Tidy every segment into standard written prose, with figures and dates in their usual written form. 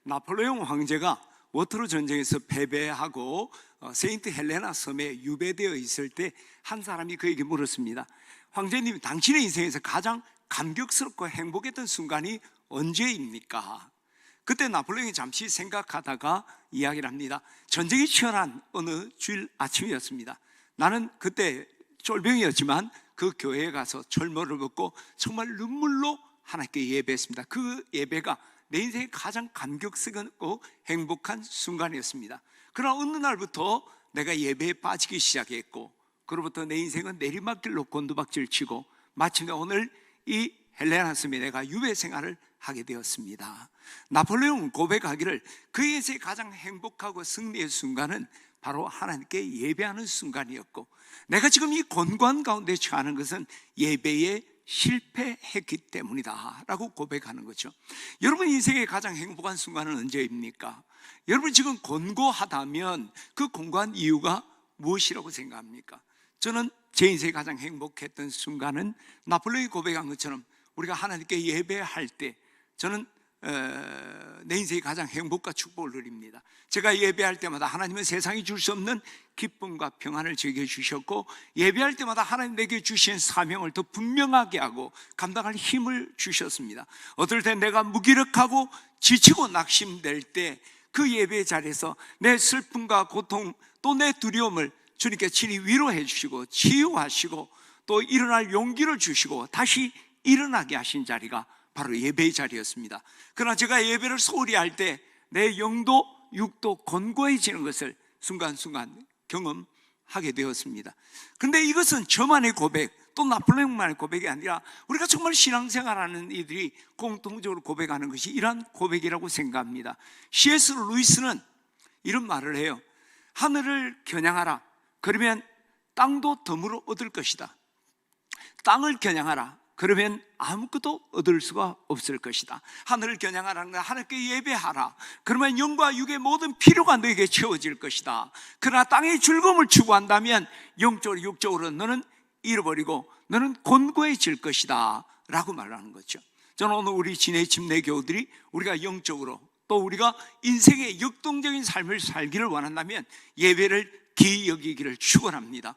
나폴레옹 황제가 워터루 전쟁에서 패배하고 세인트 헬레나 섬에 유배되어 있을 때 한 사람이 그에게 물었습니다. 황제님, 당신의 인생에서 가장 감격스럽고 행복했던 순간이 언제입니까? 그때 나폴레옹이 잠시 생각하다가 이야기를 합니다. 전쟁이 치열한 어느 주일 아침이었습니다. 나는 그때 쫄병이었지만 그 교회에 가서 철모를 벗고 정말 눈물로 하나님께 예배했습니다. 그 예배가 내 인생의 가장 감격스럽고 행복한 순간이었습니다. 그러나 어느 날부터 내가 예배에 빠지기 시작했고, 그로부터 내 인생은 내리막길로 곤두박질 치고 마침내 오늘 이 헬레나 섬에 내가 유배 생활을 하게 되었습니다. 나폴레옹은 고백하기를 그의 인생의 가장 행복하고 승리의 순간은 바로 하나님께 예배하는 순간이었고, 내가 지금 이 곤고한 가운데 처하는 것은 예배에 실패했기 때문이다 라고 고백하는 거죠. 여러분 인생의 가장 행복한 순간은 언제입니까? 여러분 지금 곤고하다면 그 곤고한 이유가 무엇이라고 생각합니까? 저는 제 인생에 가장 행복했던 순간은 나폴레옹이 고백한 것처럼 우리가 하나님께 예배할 때 저는 내 인생의 가장 행복과 축복을 누립니다. 제가 예배할 때마다 하나님은 세상이 줄 수 없는 기쁨과 평안을 제게 주셨고, 예배할 때마다 하나님 내게 주신 사명을 더 분명하게 하고 감당할 힘을 주셨습니다. 어떨 때 내가 무기력하고 지치고 낙심될 때 그 예배 자리에서 내 슬픔과 고통 또 내 두려움을 주님께 친히 위로해 주시고 치유하시고 또 일어날 용기를 주시고 다시 일어나게 하신 자리가 바로 예배의 자리였습니다. 그러나 제가 예배를 소홀히 할 때 내 영도 육도 곤고해지는 것을 순간순간 경험하게 되었습니다. 그런데 이것은 저만의 고백, 또 나폴레옹만의 고백이 아니라 우리가 정말 신앙생활하는 이들이 공통적으로 고백하는 것이 이러한 고백이라고 생각합니다. C.S. 루이스는 이런 말을 해요. 하늘을 겨냥하라. 그러면 땅도 덤으로 얻을 것이다. 땅을 겨냥하라. 그러면 아무것도 얻을 수가 없을 것이다. 하늘을 겨냥하라는 건 하나님께 예배하라. 그러면 영과 육의 모든 필요가 너에게 채워질 것이다. 그러나 땅의 즐거움을 추구한다면 영적으로 육적으로 너는 잃어버리고 너는 곤고해질 것이다 라고 말하는 거죠. 저는 오늘 우리 진해 침례 교우들이 우리가 영적으로 또 우리가 인생의 역동적인 삶을 살기를 원한다면 예배를 귀히 여기기를 축원합니다.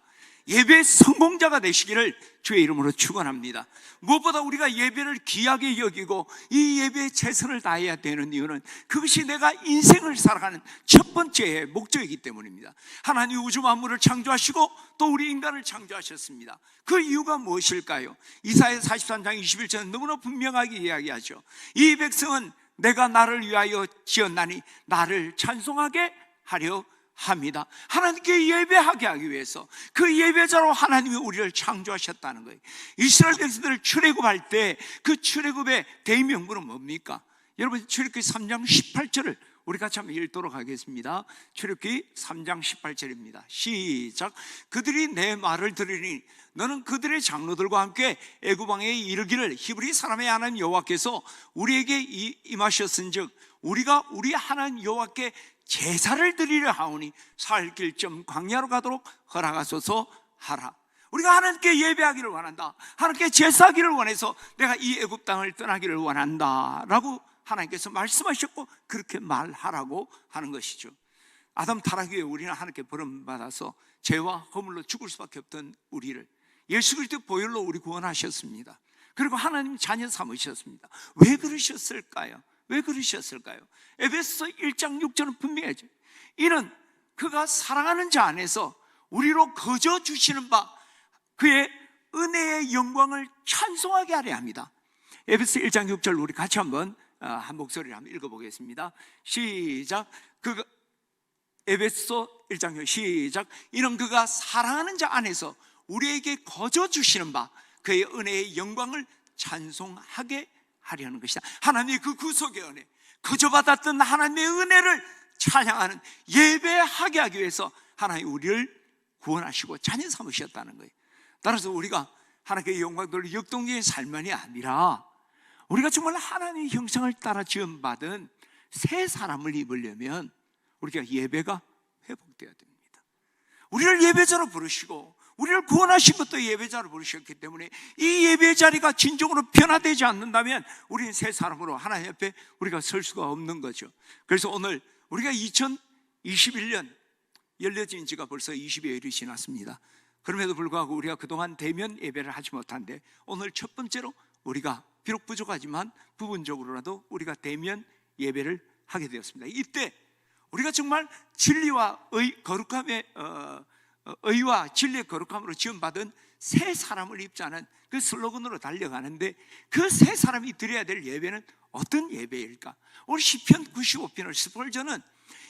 예배의 성공자가 되시기를 주의 이름으로 축원합니다. 무엇보다 우리가 예배를 귀하게 여기고 이 예배에 최선을 다해야 되는 이유는 그것이 내가 인생을 살아가는 첫 번째 목적이기 때문입니다. 하나님 우주 만물을 창조하시고 또 우리 인간을 창조하셨습니다. 그 이유가 무엇일까요? 이사야 43장 21절은 너무나 분명하게 이야기하죠. 이 백성은 내가 나를 위하여 지었나니 나를 찬송하게 하려 합니다. 하나님께 예배하게 하기 위해서 그 예배자로 하나님이 우리를 창조하셨다는 거예요. 이스라엘 백성들을 출애굽할 때 그 출애굽의 대명분은 뭡니까? 여러분 출애굽기 3장 18절을 우리 같이 한번 읽도록 하겠습니다. 출애굽기 3장 18절입니다. 시작. 그들이 내 말을 들으니 너는 그들의 장로들과 함께 애굽 왕에 이르기를 히브리 사람의 하나님 여호와께서 우리에게 임하셨은즉 우리가 우리 하나님 여호와께 제사를 드리려 하오니 살 길 좀 광야로 가도록 허락하소서 하라. 우리가 하나님께 예배하기를 원한다. 하나님께 제사하기를 원해서 내가 이 애굽 땅을 떠나기를 원한다 라고 하나님께서 말씀하셨고 그렇게 말하라고 하는 것이죠. 아담 타락 이후에 우리는 하나님께 버림받아서 죄와 허물로 죽을 수밖에 없던 우리를 예수 그리스도 보혈로 우리 구원하셨습니다. 그리고 하나님 자녀 삼으셨습니다. 왜 그러셨을까요? 왜 그러셨을까요? 에베소서 1장 6절은 분명하죠. 이는 그가 사랑하는 자 안에서 우리로 거저 주시는 바 그의 은혜의 영광을 찬송하게 하려 합니다. 에베소 1장 6절 우리 같이 한번 한 목소리를 한번 읽어보겠습니다. 시작. 에베소 1장 6절 시작. 이는 그가 사랑하는 자 안에서 우리에게 거저 주시는 바 그의 은혜의 영광을 찬송하게 하려는 것이다. 하나님의 그 구속의 은혜, 거저 받았던 하나님의 은혜를 찬양하는 예배하게 하기 위해서 하나님 우리를 구원하시고 자녀 삼으셨다는 거예요. 따라서 우리가 하나님의 영광 돌릴 역동적인 삶만이 아니라 우리가 정말 하나님의 형상을 따라 지음받은 새 사람을 입으려면 우리가 예배가 회복되어야 됩니다. 우리를 예배자로 부르시고 우리를 구원하신 것도 예배자로 부르셨기 때문에 이 예배 자리가 진정으로 변화되지 않는다면 우리는 새 사람으로 하나님 옆에 우리가 설 수가 없는 거죠. 그래서 오늘 우리가 2021년 열려진 지가 벌써 20여일이 지났습니다. 그럼에도 불구하고 우리가 그동안 대면 예배를 하지 못한데 오늘 첫 번째로 우리가 비록 부족하지만 부분적으로라도 우리가 대면 예배를 하게 되었습니다. 이때 우리가 정말 진리와 의와 진리의 거룩함으로 지원받은 새 사람을 입자는 그 슬로건으로 달려가는데, 그 새 사람이 드려야 될 예배는 어떤 예배일까? 우리 시편 95편을 스폴저는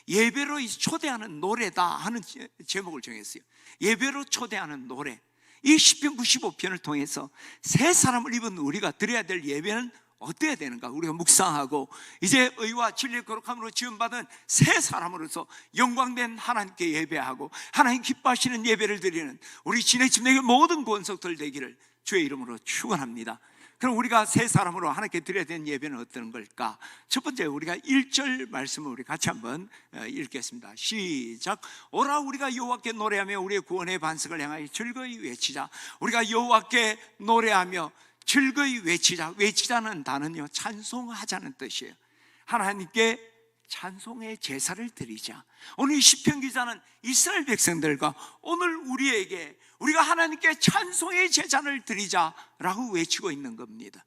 예배로 초대하는 노래다 하는 제목을 정했어요. 예배로 초대하는 노래. 이 시편 95편을 통해서 새 사람을 입은 우리가 드려야 될 예배는 어때야 되는가? 우리가 묵상하고 이제 의와 진리의 거룩함으로 지원받은 새 사람으로서 영광된 하나님께 예배하고 하나님 기뻐하시는 예배를 드리는 우리 진해집내교 모든 권속들 되기를 주의 이름으로 축원합니다. 그럼 우리가 새 사람으로 하나님께 드려야 되는 예배는 어떤 걸까? 첫 번째, 우리가 1절 말씀을 우리 같이 한번 읽겠습니다. 시작. 오라 우리가 여호와께 노래하며 우리의 구원의 반석을 향하여 즐거이 외치자. 우리가 여호와께 노래하며 즐거이 외치자. 외치자는 단어는요, 찬송하자는 뜻이에요. 하나님께 찬송의 제사를 드리자. 오늘 시편 기자는 이스라엘 백성들과 오늘 우리에게 우리가 하나님께 찬송의 제사를 드리자라고 외치고 있는 겁니다.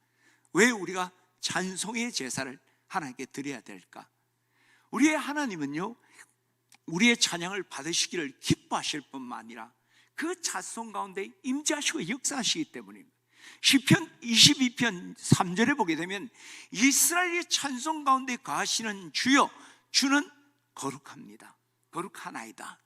왜 우리가 찬송의 제사를 하나님께 드려야 될까? 우리의 하나님은요, 우리의 찬양을 받으시기를 기뻐하실 뿐만 아니라 그 찬송 가운데 임재하시고 역사하시기 때문입니다. 시편 22편 3절에 보게 되면 이스라엘의 찬송 가운데 거하시는 주여, 주는 거룩합니다. 거룩하나이다.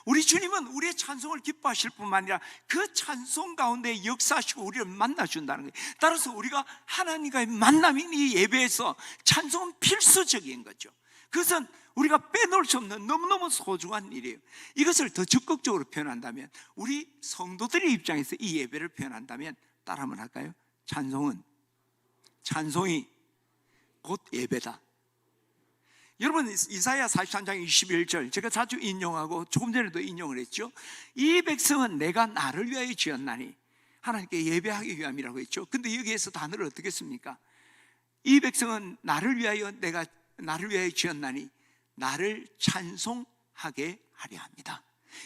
우리 주님은 우리의 찬송을 기뻐하실 뿐만 아니라 그 찬송 가운데 역사하시고 우리를 만나준다는 거예요. 따라서 우리가 하나님과의 만남인 이 예배에서 찬송은 필수적인 거죠. 그것은 우리가 빼놓을 수 없는 너무너무 소중한 일이에요. 이것을 더 적극적으로 표현한다면, 우리 성도들의 입장에서 이 예배를 표현한다면 따라 한번 할까요? 찬송이 곧 예배다. 여러분, 이사야 43장 21절 제가 자주 인용하고 조금 전에도 인용을 했죠. 이 백성은 내가 나를 위하여 지었나니, 하나님께 예배하기 위함이라고 했죠. 근데 여기에서 단어를 어떻게 씁니까? 이 백성은 나를 위하여 지었나니 나를 찬송하게 하려 합니다.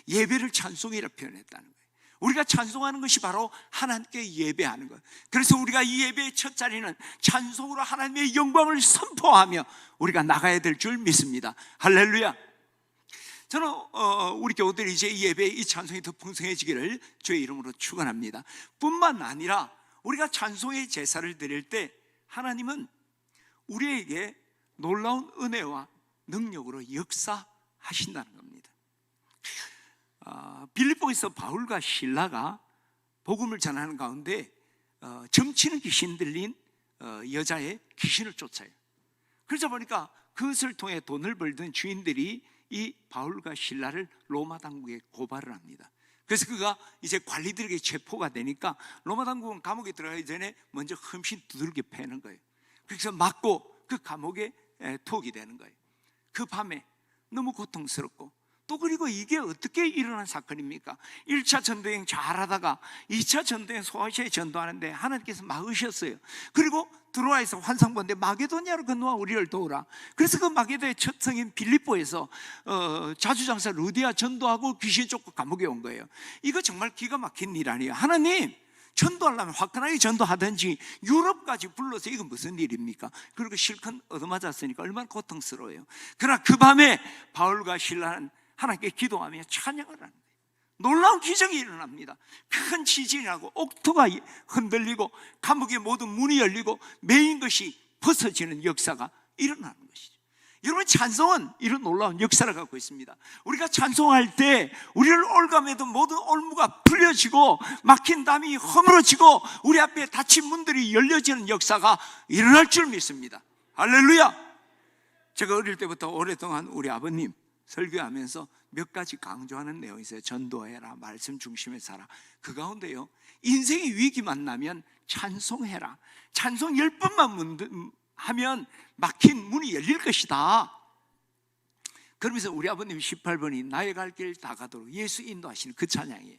예배를 찬송이라 표현했다는 거예요. 우리가 찬송하는 것이 바로 하나님께 예배하는 것. 그래서 우리가 이 예배의 첫 자리는 찬송으로 하나님의 영광을 선포하며 우리가 나가야 될 줄 믿습니다. 할렐루야. 저는 우리 교우들이 이제 이 예배의 이 찬송이 더 풍성해지기를 주의 이름으로 축원합니다. 뿐만 아니라 우리가 찬송의 제사를 드릴 때 하나님은 우리에게 놀라운 은혜와 능력으로 역사하신다는 겁니다. 빌립보에서 바울과 실라가 복음을 전하는 가운데 점치는 귀신 들린 여자의 귀신을 쫓아요. 그러다 보니까 그것을 통해 돈을 벌던 주인들이 이 바울과 실라를 로마 당국에 고발을 합니다. 그래서 그가 이제 관리들에게 체포가 되니까 로마 당국은 감옥에 들어가기 전에 먼저 흠씬 두들겨 패는 거예요. 그래서 맞고 그 감옥에 투옥이 되는 거예요. 그 밤에 너무 고통스럽고, 또 그리고 이게 어떻게 일어난 사건입니까? 1차 전도여행 잘하다가 2차 전도여행 소아시아에 전도하는데 하나님께서 막으셨어요. 그리고 드로아에서 환상 보는데 마게도냐로 건너와 우리를 도우라. 그래서 그 마게도의 첫 성인 빌립보에서 자주장사 루디아 전도하고 귀신 쫓고 감옥에 온 거예요. 이거 정말 기가 막힌 일 아니에요. 하나님, 전도하려면 화끈하게 전도하든지 유럽까지 불러서 이건 무슨 일입니까? 그리고 실컷 얻어맞았으니까 얼마나 고통스러워요. 그러나 그 밤에 바울과 실라는 하나님께 기도하며 찬양을 하는 거예요. 놀라운 기적이 일어납니다. 큰 지진이 나고 옥토가 흔들리고 감옥의 모든 문이 열리고 메인 것이 벗어지는 역사가 일어나는 것이죠. 여러분, 찬송은 이런 놀라운 역사를 갖고 있습니다. 우리가 찬송할 때 우리를 올가매도 모든 올무가 풀려지고 막힌 담이 허물어지고 우리 앞에 닫힌 문들이 열려지는 역사가 일어날 줄 믿습니다. 할렐루야. 제가 어릴 때부터 오랫동안 우리 아버님 설교하면서 몇 가지 강조하는 내용이 있어요. 전도해라, 말씀 중심에 살아. 그 가운데요, 인생의 위기 만나면 찬송해라. 찬송 10번만 하면 막힌 문이 열릴 것이다. 그러면서 우리 아버님 18번이 나의 갈 길 다 가도록 예수 인도하시는 그 찬양이에요.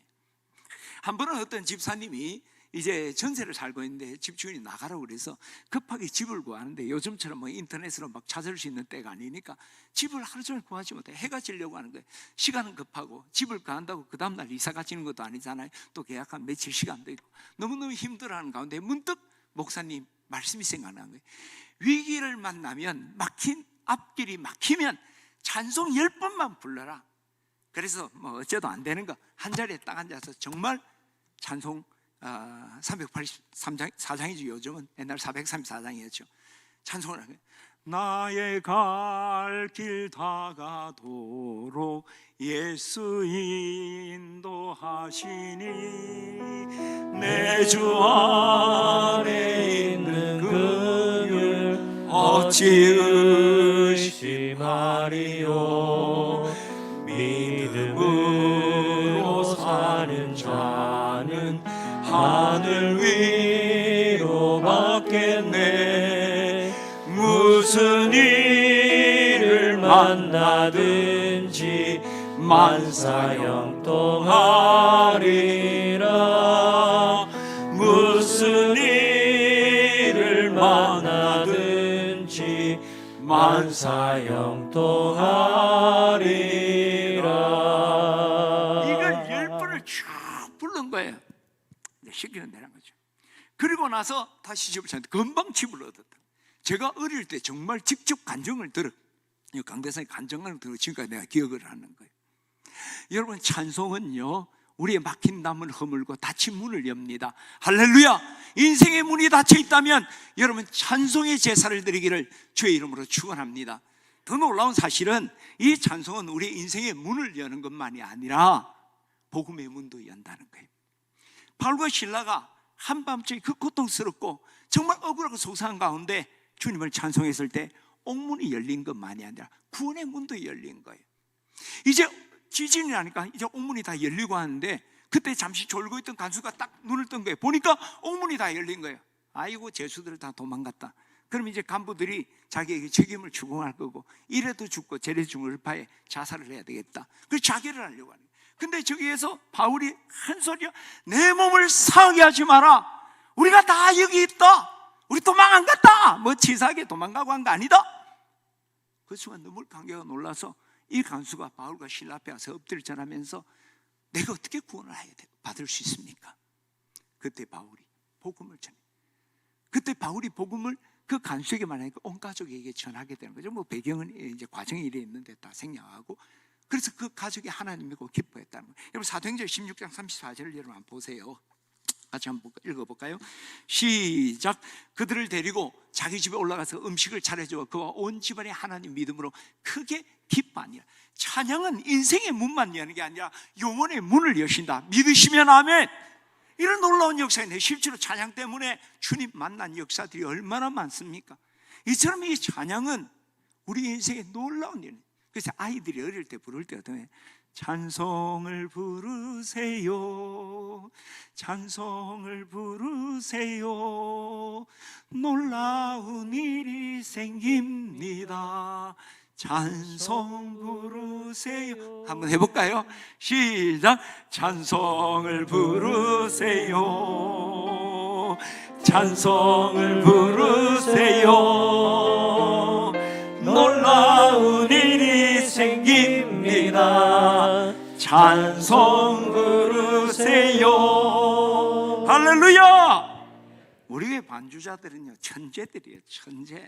한 번은 어떤 집사님이 이제 전세를 살고 있는데 집주인이 나가라고 그래서 급하게 집을 구하는데, 요즘처럼 뭐 인터넷으로 막 찾을 수 있는 때가 아니니까 집을 하루 종일 구하지 못해. 해가 지려고 하는 거예요. 시간은 급하고, 집을 구한다고 그 다음날 이사 가지는 것도 아니잖아요. 또 계약한 며칠 시간도 있고 너무너무 힘들어하는 가운데 문득 목사님 말씀이 생각나는 거예요. 위기를 만나면, 막힌 앞길이 막히면 찬송 10번만 불러라. 그래서 뭐 어째도 안 되는 거 한 자리에 딱 앉아서 정말 찬송 384장이죠. 요즘은 옛날 434장이었죠. 찬송을 하는 거예요. 나의 갈 길 다가도록 예수 인도하시니, 내 주 안에 있는 그를 어찌 의심하리요. 믿음으로 사는 자는 하늘 위로 받겠네. 무슨 일을 만나든지 만사형통하리라. 무슨 일을 만나든지 만사형통하리라. 이걸 10번을 쭉 부른 거예요. 시키는 데란 거죠. 그리고 나서 다시 집을 찾는데 금방 집을 얻었다. 제가 어릴 때 정말 직접 간증을 들어, 강대상의 간증을 들어 지금까지 내가 기억을 하는 거예요. 여러분, 찬송은요, 우리의 막힌 담을 허물고 닫힌 문을 엽니다. 할렐루야! 인생의 문이 닫혀 있다면 여러분, 찬송의 제사를 드리기를 주의 이름으로 축원합니다. 더 놀라운 사실은 이 찬송은 우리 인생의 문을 여는 것만이 아니라 복음의 문도 연다는 거예요. 바울과 실라가 한밤중에 그 고통스럽고 정말 억울하고 속상한 가운데 주님을 찬송했을 때 옥문이 열린 것만이 아니라 구원의 문도 열린 거예요. 이제 지진이 나니까 이제 옥문이 다 열리고 하는데, 그때 잠시 졸고 있던 간수가 딱 눈을 뜬 거예요. 보니까 옥문이 다 열린 거예요. 아이고, 죄수들 다 도망갔다. 그럼 이제 간부들이 자기에게 책임을 추궁할 거고, 이래도 죽고 저래도 죽을 바에 자살을 해야 되겠다. 그래서 자결을 하려고 하는 거예요. 근데 저기에서 바울이 한 소리야, 내 몸을 상하게 하지 마라. 우리가 다 여기 있다. 우리 도망 안 갔다. 뭐 치사하게 도망가고 한 거 아니다. 그 순간 너무 감격에 놀라서 이 간수가 바울과 실라 앞에 와서 엎드려 절하면서, 내가 어떻게 구원을 받을 수 있습니까? 그때 바울이 복음을 전해. 그때 바울이 복음을 그 간수에게 말하니까 온 가족에게 전하게 되는 거죠. 뭐 배경은 이제 과정이 이래 있는데 다 생략하고, 그래서 그 가족이 하나님 믿고 기뻐했다는 거예요. 여러분, 사도행전 16장 34절을 여러분 한번 보세요. 같이 한번 읽어볼까요? 시작. 그들을 데리고 자기 집에 올라가서 음식을 차려주어 그와 온 집안이 하나님 믿음으로 크게 기뻐하니라. 찬양은 인생의 문만 여는 게 아니라 영혼의 문을 여신다. 믿으시면 아멘. 이런 놀라운 역사인데, 실제로 찬양 때문에 주님 만난 역사들이 얼마나 많습니까? 이처럼 이 찬양은 우리 인생의 놀라운 일. 그래서 아이들이 어릴 때 부를 때 어떤 찬송을 부르세요, 찬송을 부르세요, 놀라운 일이 생깁니다. 찬송 부르세요. 한번 해볼까요? 시작. 찬송을 부르세요, 찬송을 부르세요, 놀라운 일이 생깁니다. 찬송 부르세요. 할렐루야! 우리의 반주자들은요, 천재들이에요. 천재.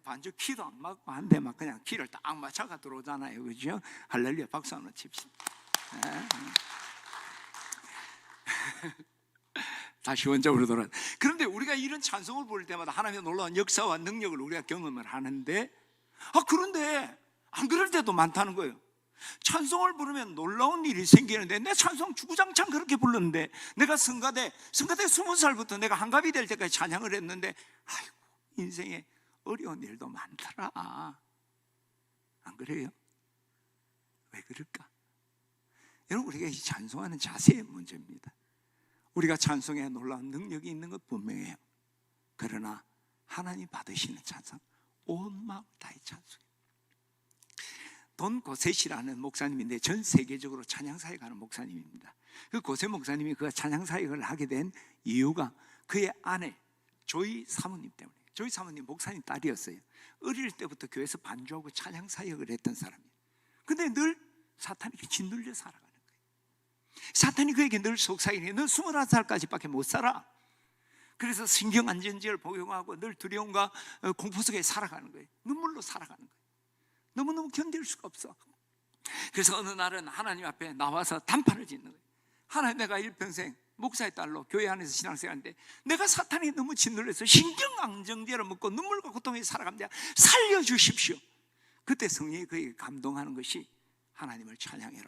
반주 키도 안 맞고 한데 막 그냥 키를 딱 맞춰가 들어오잖아요. 그죠? 할렐루야. 박수 한번 칩시다. 다시 원점으로 돌아. 그런데 우리가 이런 찬송을 부를 때마다 하나님의 놀라운 역사와 능력을 우리가 경험을 하는데, 그런데 안 그럴 때도 많다는 거예요. 찬송을 부르면 놀라운 일이 생기는데, 내 찬송 주구장창 그렇게 불렀는데, 내가 성가대 20살부터 내가 한갑이 될 때까지 찬양을 했는데, 아이고, 인생에 어려운 일도 많더라. 안 그래요? 왜 그럴까? 여러분, 우리가 이 찬송하는 자세의 문제입니다. 우리가 찬송에 놀라운 능력이 있는 것 분명해요. 그러나 하나님 받으시는 찬송, 온 마음 다의 찬송. 돈 고셋이라는 목사님인데 전 세계적으로 찬양사역을 하는 목사님입니다. 그 고셋 목사님이 그 찬양사역을 하게 된 이유가 그의 아내 조이 사모님 때문에. 조이 사모님 목사님 딸이었어요. 어릴 때부터 교회에서 반주하고 찬양사역을 했던 사람이에요. 근데 늘 사탄이 짓눌려 살아가는 거예요. 사탄이 그에게 늘 속삭이네. 너 21살까지밖에 못 살아. 그래서 신경안전지를 복용하고 늘 두려움과 공포 속에 살아가는 거예요. 눈물로 살아가는 거예요. 너무너무 견딜 수가 없어. 그래서 어느 날은 하나님 앞에 나와서 단판을 짓는 거예요. 하나님, 내가 일평생 목사의 딸로 교회 안에서 신앙생활하는데 내가 사탄이 너무 짓눌려서 신경안정제를 먹고 눈물과 고통에 살아갑니다. 살려주십시오. 그때 성령이 그에게 감동하는 것이 하나님을 찬양해라.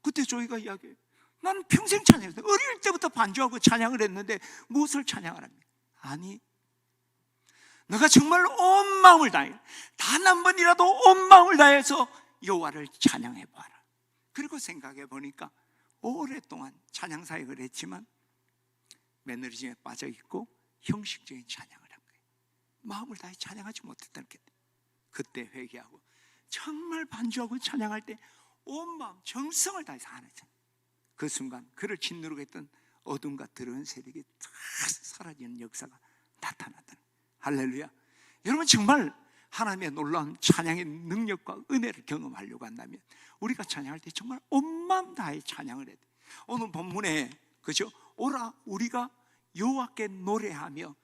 그때 조이가 이야기해요. 나는 평생 찬양했어요. 어릴 때부터 반주하고 찬양을 했는데 무엇을 찬양하랍니까? 아니, 너가 정말 온 마음을 다해, 단 한 번이라도 온 마음을 다해서 여호와를 찬양해봐라. 그리고 생각해 보니까 오랫동안 찬양 사역을 했지만 매너리즘에 빠져 있고 형식적인 찬양을 한 거예요. 마음을 다해 찬양하지 못했다는 게. 그때 회개하고 정말 반주하고 찬양할 때 온 마음 정성을 다해서 하는 찬양. 그 순간 그를 짓누르고 있던 어둠과 더러운 세력이 다 사라지는 역사가 나타났다. 할렐루야. 여러분, 정말 하나님의 놀라운 찬양의 능력과 은혜를 경험하려고 한다면 우리가 찬양할 때 정말 온 마음 다해 찬양을 해야 돼. 오늘 본문에, 그죠? 오라 우리가 여호와께 노래하며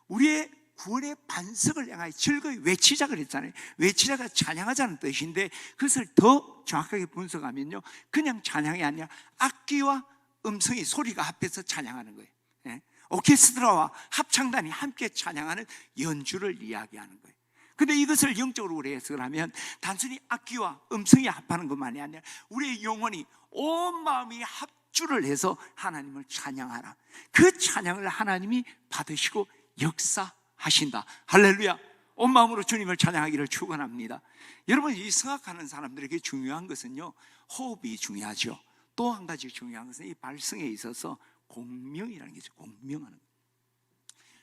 우리의 구원의 반석을 향하여 즐거이 외치자 그랬잖아요. 외치자가 찬양하자는 뜻인데 그것을 더 정확하게 분석하면요, 그냥 찬양이 아니라 악기와 음성이, 소리가 합해서 찬양하는 거예요. 예? 오케스트라와 합창단이 함께 찬양하는 연주를 이야기하는 거예요. 근데 이것을 영적으로 우리 해석을 하면 단순히 악기와 음성이 합하는 것만이 아니라 우리의 영혼이 온 마음이 합주를 해서 하나님을 찬양하라. 그 찬양을 하나님이 받으시고 역사하신다. 할렐루야. 온 마음으로 주님을 찬양하기를 축원합니다. 여러분, 이 성악하는 사람들에게 중요한 것은요, 호흡이 중요하죠. 또 한 가지 중요한 것은 이 발성에 있어서 공명이라는 게 있죠. 공명하는 거.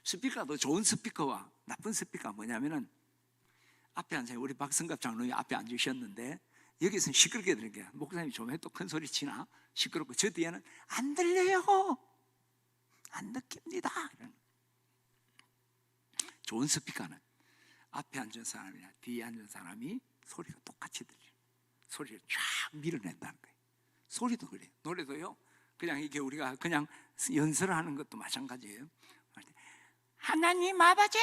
스피커도 좋은 스피커와 나쁜 스피커가 뭐냐면은, 앞에 앉아요. 우리 박성갑 장로님 앞에 앉으셨는데 여기서는 시끄럽게 들리는 거야. 목사님이 좀 해 또 큰 소리 치나 시끄럽고, 저 뒤에는 안 들려요, 안 느낍니다. 좋은 스피커는 앞에 앉은 사람이나 뒤에 앉은 사람이 소리가 똑같이 들려요. 소리를 쫙 밀어낸다는 거예요. 소리도 그래요. 노래도요, 그냥 이게 우리가 그냥 연설을 하는 것도 마찬가지예요. 하나님 아버지,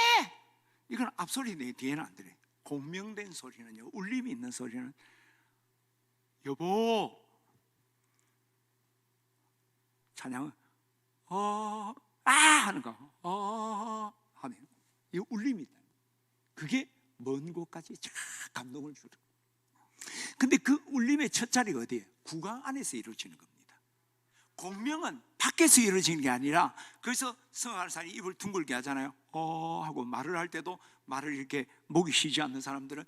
이건 앞소리 내 뒤에는 안 들려요. 공명된 소리는요, 울림이 있는 소리는 여보, 찬양은 하는 거 하면 이 울림이 있다. 그게 먼 곳까지 쫙 감동을 주는. 근데 그 울림의 첫 자리가 어디예요? 구강 안에서 이루어지는 겁니다. 공명은 밖에서 이루어지는 게 아니라, 그래서 성악하는 사람이 입을 둥글게 하잖아요. 하고 말을 할 때도 말을 이렇게 목이 쉬지 않는 사람들은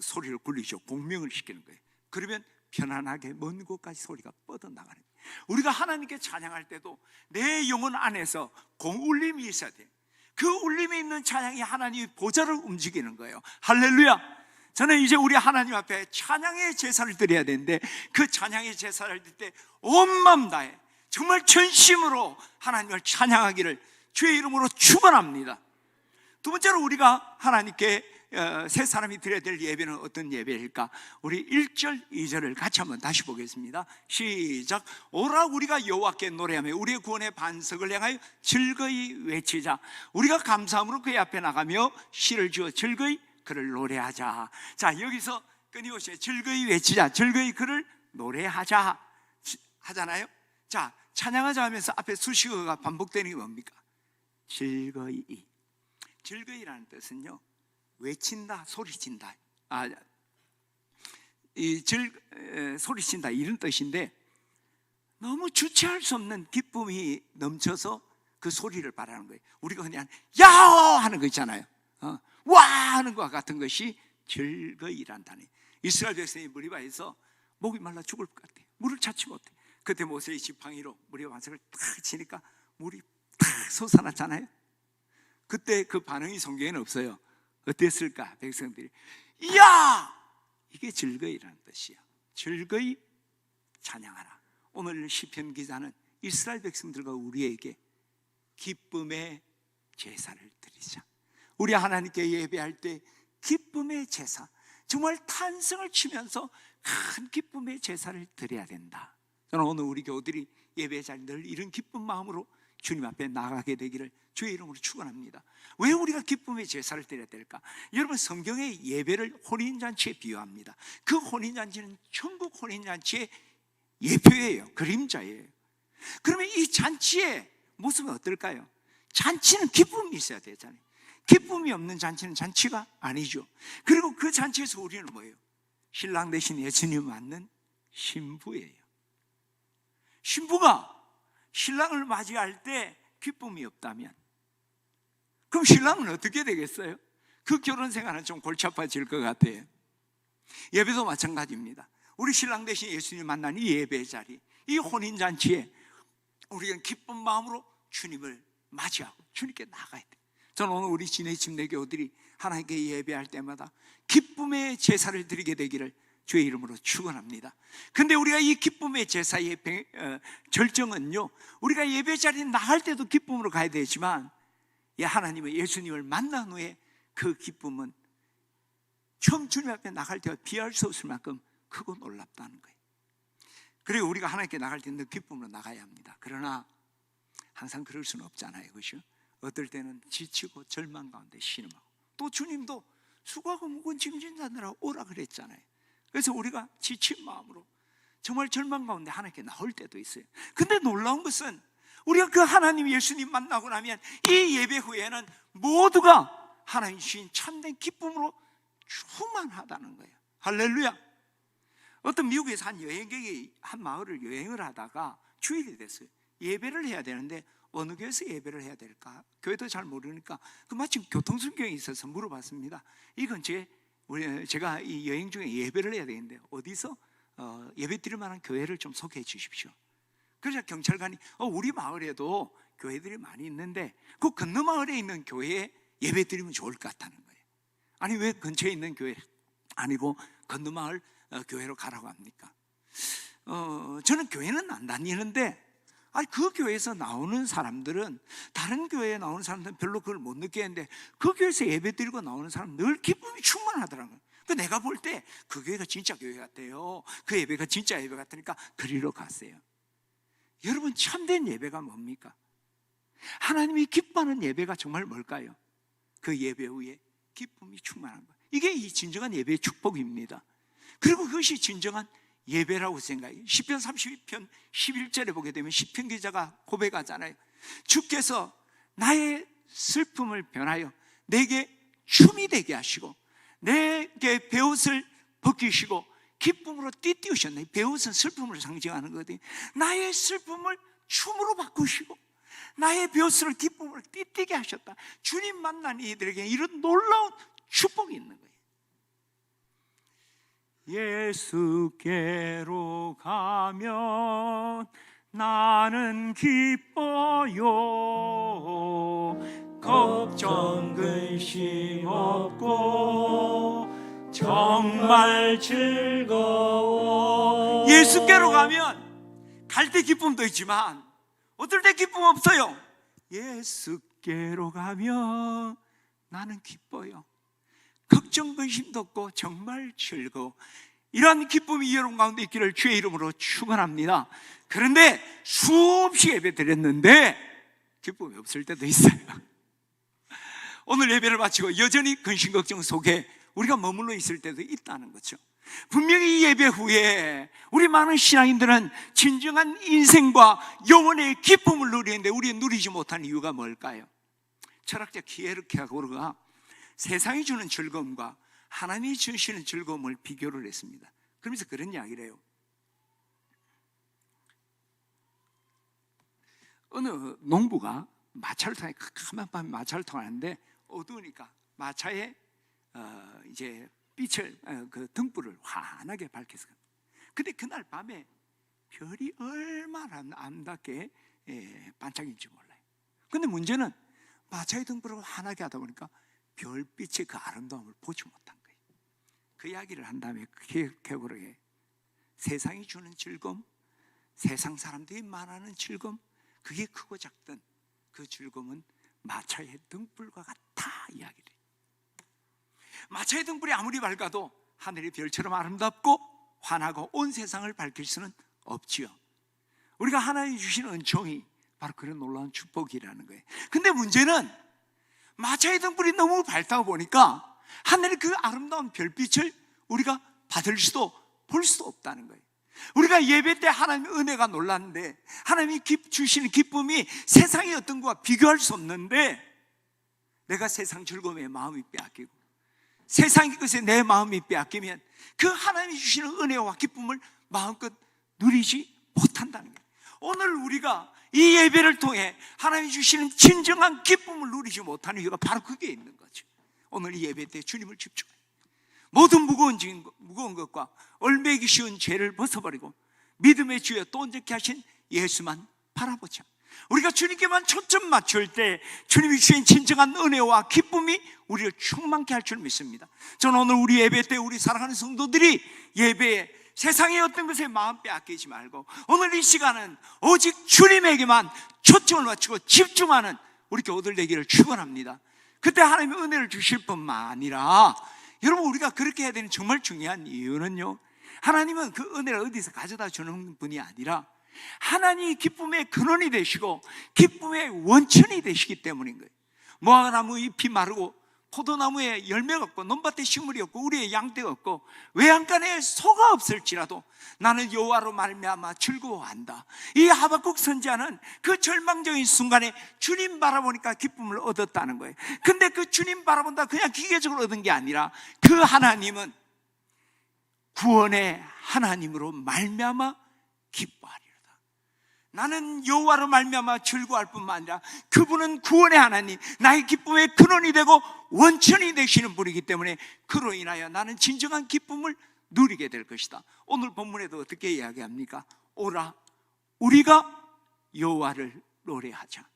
소리를 굴리죠. 공명을 시키는 거예요. 그러면 편안하게 먼 곳까지 소리가 뻗어나가는 거예요. 우리가 하나님께 찬양할 때도 내 영혼 안에서 울림이 있어야 돼요. 그 울림이 있는 찬양이 하나님의 보좌를 움직이는 거예요. 할렐루야. 저는 이제 우리 하나님 앞에 찬양의 제사를 드려야 되는데, 그 찬양의 제사를 드릴 때 온 마음 다해 정말 전심으로 하나님을 찬양하기를 주의 이름으로 축원합니다. 두 번째로 우리가 하나님께 세 사람이 드려야 될 예배는 어떤 예배일까? 우리 1절, 2절을 같이 한번 다시 보겠습니다. 시작. 오라 우리가 여호와께 노래하며 우리의 구원의 반석을 향하여 즐거이 외치자. 우리가 감사함으로 그의 앞에 나가며 시를 지어 즐거이 그를 노래하자. 자, 여기서 끊임없이 즐거이 외치자, 즐거이 그를 노래하자 하잖아요. 자, 찬양하자 하면서 앞에 수식어가 반복되는 게 뭡니까? 즐거이. 즐거이라는 뜻은요, 외친다, 소리친다, 소리친다, 이런 뜻인데, 너무 주체할 수 없는 기쁨이 넘쳐서 그 소리를 말하는 거예요. 우리가 그냥 야호 하는 거 있잖아요. 와 하는 것과 같은 것이 즐거이란 단어예요. 이스라엘 백성이 무리바에서 목이 말라 죽을 것 같아. 물을 찾지 못해. 그때 모세의 지팡이로 무리바 반석을 탁 치니까 물이 탁 솟아났잖아요. 그때 그 반응이 성경에는 없어요. 어땠을까? 백성들이 이야 이게 즐거이라는 뜻이야. 즐거이 찬양하라. 오늘 시편 기자는 이스라엘 백성들과 우리에게 기쁨의 제사를 드리자. 우리 하나님께 예배할 때 기쁨의 제사, 정말 탄성을 치면서 큰 기쁨의 제사를 드려야 된다. 저는 오늘 우리 교우들이 예배 자리 늘 이런 기쁜 마음으로 주님 앞에 나가게 되기를 주의 이름으로 축원합니다. 왜 우리가 기쁨의 제사를 드려야 될까? 여러분, 성경의 예배를 혼인잔치에 비유합니다. 그 혼인잔치는 천국 혼인잔치의 예표예요. 그림자예요. 그러면 이 잔치의 모습은 어떨까요? 잔치는 기쁨이 있어야 되잖아요. 기쁨이 없는 잔치는 잔치가 아니죠. 그리고 그 잔치에서 우리는 뭐예요? 신랑 대신 예수님을 맞는 신부예요. 신부가 신랑을 맞이할 때 기쁨이 없다면 그럼 신랑은 어떻게 되겠어요? 그 결혼 생활은 좀 골치 아파질 것 같아요. 예배도 마찬가지입니다. 우리 신랑 대신 예수님 만난 이 예배 자리, 이 혼인잔치에 우리는 기쁜 마음으로 주님을 맞이하고 주님께 나가야 돼요. 저는 오늘 우리 진해 침례교우들이 하나님께 예배할 때마다 기쁨의 제사를 드리게 되기를 주의 이름으로 축원합니다. 근데 우리가 이 기쁨의 제사의 절정은요, 우리가 예배 자리에 나갈 때도 기쁨으로 가야 되지만 하나님의 예수님을 만난 후에 그 기쁨은 처음 주님 앞에 나갈 때와 비할 수 없을 만큼 크고 놀랍다는 거예요. 그리고 우리가 하나님께 나갈 때는 기쁨으로 나가야 합니다. 그러나 항상 그럴 수는 없잖아요. 그렇죠? 어떨 때는 지치고 절망 가운데 신음하고, 또 주님도 수고하고 무거운 짐진 자들아 오라 그랬잖아요. 그래서 우리가 지친 마음으로 정말 절망 가운데 하나님께 나올 때도 있어요. 근데 놀라운 것은 우리가 그 하나님 예수님 만나고 나면 이 예배 후에는 모두가 하나님 주신 참된 기쁨으로 충만하다는 거예요. 할렐루야. 어떤 미국에서 한 여행객이 한 마을을 여행을 하다가 주일이 됐어요. 예배를 해야 되는데 어느 교회에서 예배를 해야 될까? 교회도 잘 모르니까 마침 교통순경이 있어서 물어봤습니다. 이건 제가 이 여행 중에 예배를 해야 되는데 어디서 예배 드릴 만한 교회를 좀 소개해 주십시오. 그래서 경찰관이 우리 마을에도 교회들이 많이 있는데 그 건너 마을에 있는 교회에 예배 드리면 좋을 것 같다는 거예요. 아니 왜 근처에 있는 교회 아니고 건너 마을 교회로 가라고 합니까? 저는 교회는 안 다니는데 그 교회에서 나오는 사람들은 다른 교회에 나오는 사람들은 별로 그걸 못 느끼는데 그 교회에서 예배 드리고 나오는 사람은 늘 기쁨이 충만하더라고요. 내가 볼 때 그 교회가 진짜 교회 같아요. 그 예배가 진짜 예배 같으니까 그리로 갔어요. 여러분, 참된 예배가 뭡니까? 하나님이 기뻐하는 예배가 정말 뭘까요? 그 예배 후에 기쁨이 충만한 거예요. 이게 이 진정한 예배의 축복입니다. 그리고 그것이 진정한 예배라고 생각해요. 시편 32편 11절에 보게 되면 시편 기자가 고백하잖아요. 주께서 나의 슬픔을 변하여 내게 춤이 되게 하시고 내게 베옷을 벗기시고 기쁨으로 띠띠우셨네. 베옷은 슬픔을 상징하는 거거든요. 나의 슬픔을 춤으로 바꾸시고 나의 베옷을 기쁨으로 띠띠게 하셨다. 주님 만난 이들에게 이런 놀라운 축복이 있는 거예요. 예수께로 가면 나는 기뻐요. 걱정 근심 없고 정말 즐거워. 예수께로 가면 갈 때 기쁨도 있지만 어떨 때 기쁨 없어요. 예수께로 가면 나는 기뻐요. 걱정 근심도 없고 정말 즐거워. 이러한 기쁨이 여러분 가운데 있기를 주의 이름으로 축원합니다. 그런데 수없이 예배 드렸는데 기쁨이 없을 때도 있어요. 오늘 예배를 마치고 여전히 근심 걱정 속에 우리가 머물러 있을 때도 있다는 거죠. 분명히 이 예배 후에 우리 많은 신앙인들은 진정한 인생과 영혼의 기쁨을 누리는데 우리 누리지 못한 이유가 뭘까요? 철학자 키에르케고르가 세상이 주는 즐거움과 하나님이 주시는 즐거움을 비교를 했습니다. 그러면서 그런 이야기를 해요. 어느 농부가 마차를 타고 까만 밤에 마차를 타는데 어두우니까 마차에 이제 빛을 그 등불을 환하게 밝혀서. 근데 그날 밤에 별이 얼마나 아름답게 반짝인지 몰라요. 근데 문제는 마차의 등불을 환하게 하다 보니까 별빛의 그 아름다움을 보지 못한 거예요. 그 이야기를 한 다음에 기억해. 세상이 주는 즐거움, 세상 사람들이 말하는 즐거움, 그게 크고 작든 그 즐거움은 마차의 등불과 같다 이야기를. 마차의 등불이 아무리 밝아도 하늘의 별처럼 아름답고 환하고 온 세상을 밝힐 수는 없지요. 우리가 하나님이 주신 은총이 바로 그런 놀라운 축복이라는 거예요. 근데 문제는 마차의 등불이 너무 밝다 보니까 하늘의 그 아름다운 별빛을 우리가 받을 수도 볼 수도 없다는 거예요. 우리가 예배 때 하나님의 은혜가 놀랐는데 하나님이 주시는 기쁨이 세상의 어떤 것과 비교할 수 없는데 내가 세상 즐거움에 마음이 빼앗기고 세상의 것에 내 마음이 빼앗기면 그 하나님이 주시는 은혜와 기쁨을 마음껏 누리지 못한다는 거예요. 오늘 우리가 이 예배를 통해 하나님이 주시는 진정한 기쁨을 누리지 못하는 이유가 바로 그게 있는 거죠. 오늘 이 예배 때 주님을 집중해요. 모든 무거운 것과 얼매기 쉬운 죄를 벗어버리고 믿음의 주여 또 온전케 하신 예수만 바라보자. 우리가 주님께만 초점 맞출 때 주님이 주신 진정한 은혜와 기쁨이 우리를 충만케 할 줄 믿습니다. 저는 오늘 우리 예배 때 우리 사랑하는 성도들이 예배에 세상의 어떤 것에 마음 빼앗기지 말고 오늘 이 시간은 오직 주님에게만 초점을 맞추고 집중하는 우리 교우들 되기를 축원합니다. 그때 하나님의 은혜를 주실 뿐만 아니라 여러분 우리가 그렇게 해야 되는 정말 중요한 이유는요, 하나님은 그 은혜를 어디서 가져다 주는 분이 아니라 하나님이 기쁨의 근원이 되시고 기쁨의 원천이 되시기 때문인 거예요. 무화과나무 잎이 마르고 포도나무에 열매가 없고 논밭에 식물이 없고 우리의 양떼가 없고 외양간에 소가 없을지라도 나는 여호와로 말미암아 즐거워한다. 이 하박국 선지자는 그 절망적인 순간에 주님 바라보니까 기쁨을 얻었다는 거예요. 근데 그 주님 바라본다 그냥 기계적으로 얻은 게 아니라 그 하나님은 구원의 하나님으로 말미암아 기뻐하리로다. 나는 여호와로 말미암아 즐거워할 뿐만 아니라 그분은 구원의 하나님, 나의 기쁨의 근원이 되고 원천이 되시는 분이기 때문에 그로 인하여 나는 진정한 기쁨을 누리게 될 것이다. 오늘 본문에도 어떻게 이야기합니까? 오라, 우리가 여호와를 노래하자.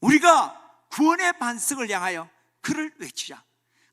우리가 구원의 반석을 향하여 그를 외치자.